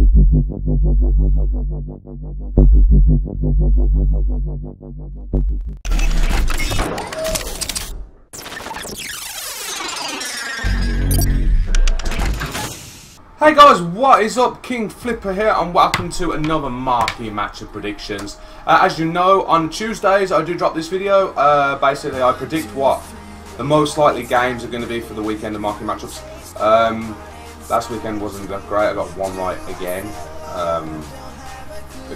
Hey guys, what is up? Kingflipper here, and welcome to another Marquee match of predictions. As you know, on Tuesdays I do drop this video. Basically, I predict what the most likely games are going to be for the weekend of Marquee matchups. Last weekend wasn't that great. I got one right again. I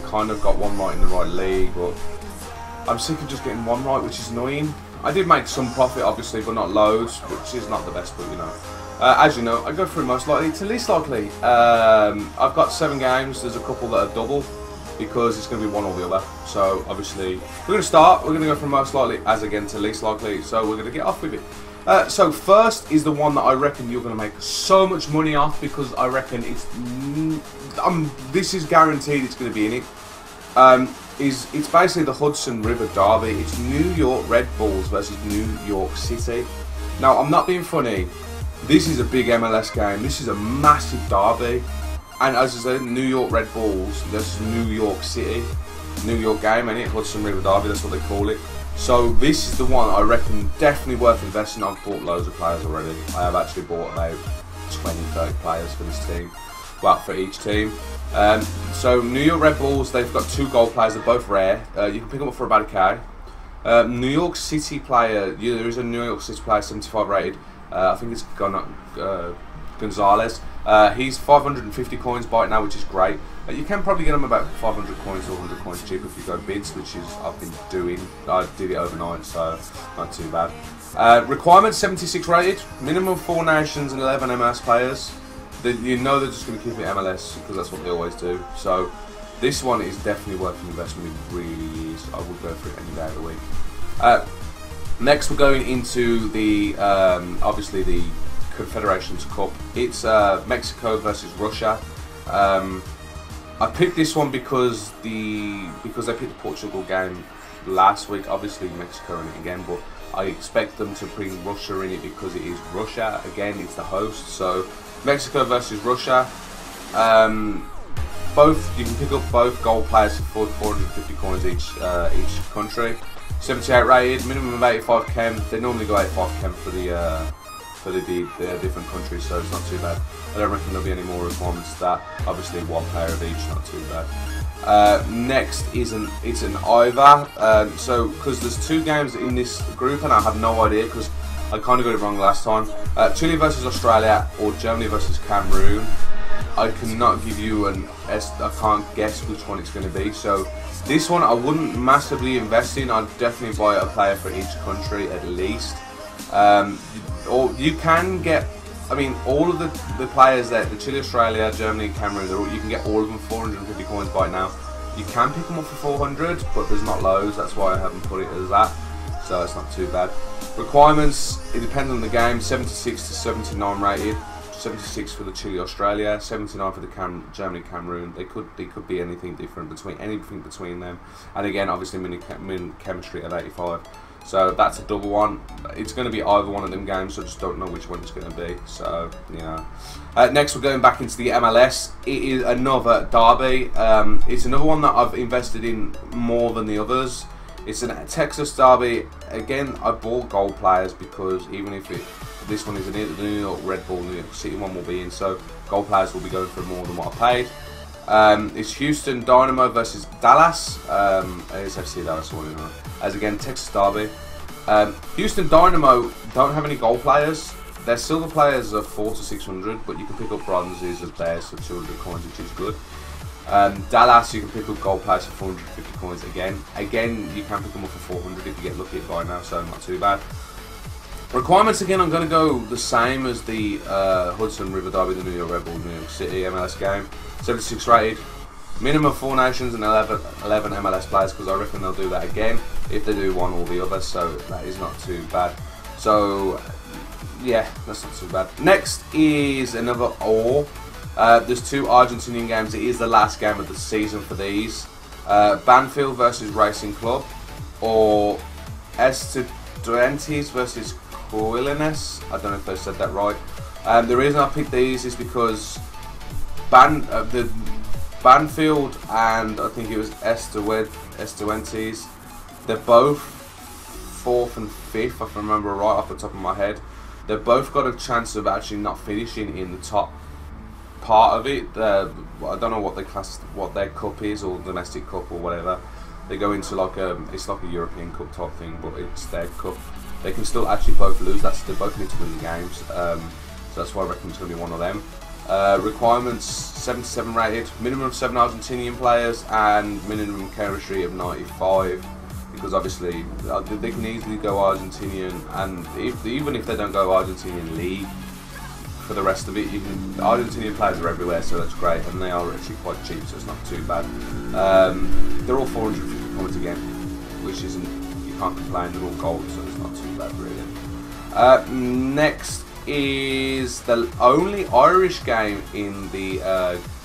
kind of got one right in the right league, but I'm sick of just getting one right, which is annoying. I did make some profit, obviously, but not loads, which is not the best, but you know. As you know, I go through most likely to least likely. I've got 7 games. There's a couple that are double because it's going to be one or the other. So obviously, we're going to start. We're going to go from most likely as again to least likely. So we're going to get off with it. So first is the one that I reckon you're going to make so much money off, because I reckon it's this is guaranteed it's going to be in it. It's basically the Hudson River Derby. It's New York Red Bulls versus New York City. Now, I'm not being funny. This is a big MLS game. This is a massive derby. And as I said, New York Red Bulls versus New York City. New York game, ain't it? Hudson River Derby, that's what they call it. So this is the one I reckon definitely worth investing. I've bought loads of players already. I have actually bought about 20, 30 players for this team. Well, for each team. So New York Red Bulls, they've got 2 gold players. They're both rare. You can pick them up for about a K. New York City player, there is a New York City player, 75 rated. I think it's Gonzalez. He's 550 coins by now, which is great. You can probably get him about 500 coins or 100 coins cheap if you go bids, which is I've been doing. I did it overnight, so not too bad. Requirements 76 rated, minimum 4 nations and 11 MLS players. You know they're just going to keep it MLS because that's what they always do. So this one is definitely worth an investment. It really is. I would go for it any day of the week. Next, we're going into the obviously the Confederations Cup. It's Mexico versus Russia. I picked this one because they picked the Portugal game last week. Obviously, Mexico in it again, but I expect them to bring Russia in it because it is Russia again. It's the host, so Mexico versus Russia. You can pick up both gold players for 450 coins each country. 78 rated, minimum of 85 chem. They normally go 85 chem for the different countries, so it's not too bad. I don't reckon there'll be any more requirements to that. Obviously, 1 player of each, not too bad. Next is it's an IVA. So because there's 2 games in this group, and I have no idea because I kind of got it wrong last time. Chile versus Australia or Germany versus Cameroon. I cannot give you I can't guess which one it's going to be. So this one I wouldn't massively invest in. I'd definitely buy a player for each country at least. Or you can get, I mean, all of the players there, the Chile, Australia, Germany, Cameroon, you can get all of them 450 coins by now. You can pick them up for 400, but there's not loads. That's why I haven't put it as that. So it's not too bad. Requirements, it depends on the game. 76 to 79 rated. 76 for the Chile, Australia, 79 for the Germany, Cameroon. They could be anything different between them. And again, obviously, min chemistry at 85. So that's a double one. It's going to be either one of them games, so I just don't know which one it's going to be. So yeah. Next, we're going back into the MLS. It is another derby. It's another one that I've invested in more than the others. It's a Texas derby. Again, I bought gold players because even if this one isn't it, the New York Red Bull, New York City one will be in, so gold players will be going for more than what I paid. It's Houston Dynamo versus Dallas. It's FC Dallas, all you know. As again, Texas derby. Houston Dynamo don't have any gold players. Their silver players are 400 to 600, but you can pick up bronzes of theirs for 200 coins, which is good. Dallas, you can pick up gold players for 450 coins again. Again, you can pick them up for 400 if you get lucky by now, so not too bad. Requirements, again, I'm going to go the same as the Hudson River Derby, the New York Red Bull, New York City MLS game. 76 rated, minimum 4 nations and 11 MLS players, because I reckon they'll do that again if they do one or the other, so that is not too bad. So, yeah, that's not too bad. Next is another OR. There's 2 Argentinian games. It is the last game of the season for these. Banfield versus Racing Club, or Estudiantes versus Quilmes. I don't know if I said that right. The reason I picked these is because the Banfield and I think it was Estudiantes. They're both 4th and 5th, if I remember right off the top of my head. They've both got a chance of actually not finishing in the top part of it. I don't know what their cup is, or domestic cup or whatever. They go into like it's like a European Cup type thing, but it's their cup. They can still actually both lose. They both need to win the games. So that's why I reckon it's going to be one of them. Requirements: 77 rated, minimum of 7 Argentinian players, and minimum chemistry of 95. Because obviously they can easily go Argentinian, and even if they don't go Argentinian league for the rest of it, Argentinian players are everywhere, so that's great, and they are actually quite cheap, so it's not too bad. They're all 450 points again, which isn't, you can't complain. They're all gold, so it's not too bad really. Next is the only Irish game in the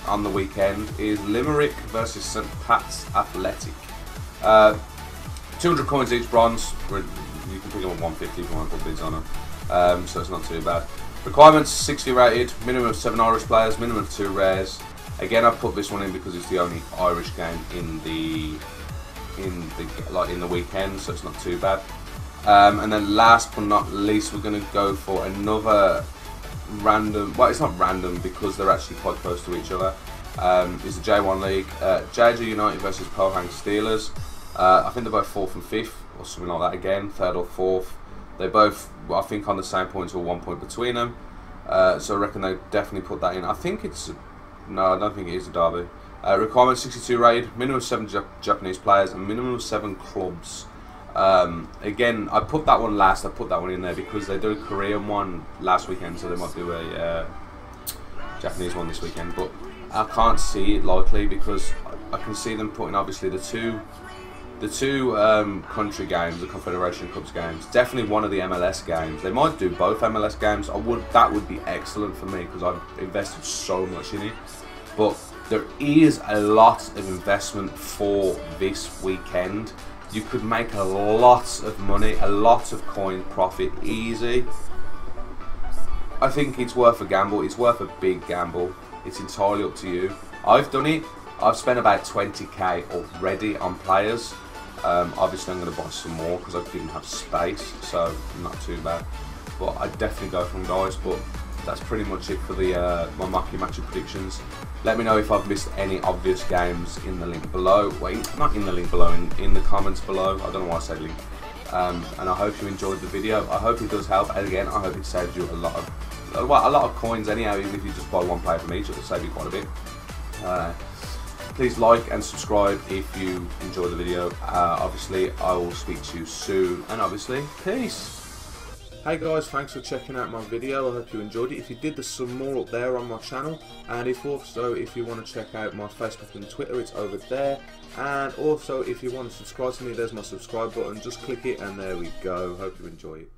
on the weekend is Limerick versus St Pat's Athletic. 200 coins each, bronze. You can pick them at 150 if you want to put bids on them, so it's not too bad. Requirements: 60 rated, minimum of 7 Irish players, minimum of 2 rares. Again, I've put this one in because it's the only Irish game in the weekend, so it's not too bad. And then last but not least, we're going to go for another random. Well, it's not random because they're actually quite close to each other. It's the J1 League. JJ United versus Pohang Steelers. I think they're both 4th and 5th or something like that again, 3rd or 4th. They're both, I think, on the same points or 1 point between them. So I reckon they definitely put that in. I think it's, no, I don't think it is a derby. Requirement: 62 rated, minimum of 7 Japanese players, and minimum of 7 clubs. Again, I put that one last. I put that one in there because they did a Korean one last weekend, so they might do a Japanese one this weekend. But I can't see it likely because I can see them putting obviously the two country games, the Confederation Cups games, definitely one of the MLS games. They might do both MLS games. That would be excellent for me because I've invested so much in it. But there is a lot of investment for this weekend. You could make a lot of money, a lot of coin profit, easy. I think it's worth a gamble. It's worth a big gamble. It's entirely up to you. I've done it. I've spent about 20k already on players. Obviously I'm going to buy some more because I didn't have space, so not too bad. But I definitely go from guys. But that's pretty much it for the my Marquee matchup predictions. Let me know if I've missed any obvious games in the link below. Wait, not in the link below, in the comments below. I don't know why I said link. And I hope you enjoyed the video. I hope it does help. And again, I hope it saves you a lot of coins anyhow. Even if you just buy one player from each, it'll save you quite a bit. Please like and subscribe if you enjoyed the video. Obviously, I will speak to you soon. And obviously, peace. Hey guys, thanks for checking out my video. I hope you enjoyed it. If you did, there's some more up there on my channel. And if you want to check out my Facebook and Twitter, it's over there. And also, if you want to subscribe to me, there's my subscribe button. Just click it and there we go. Hope you enjoy it.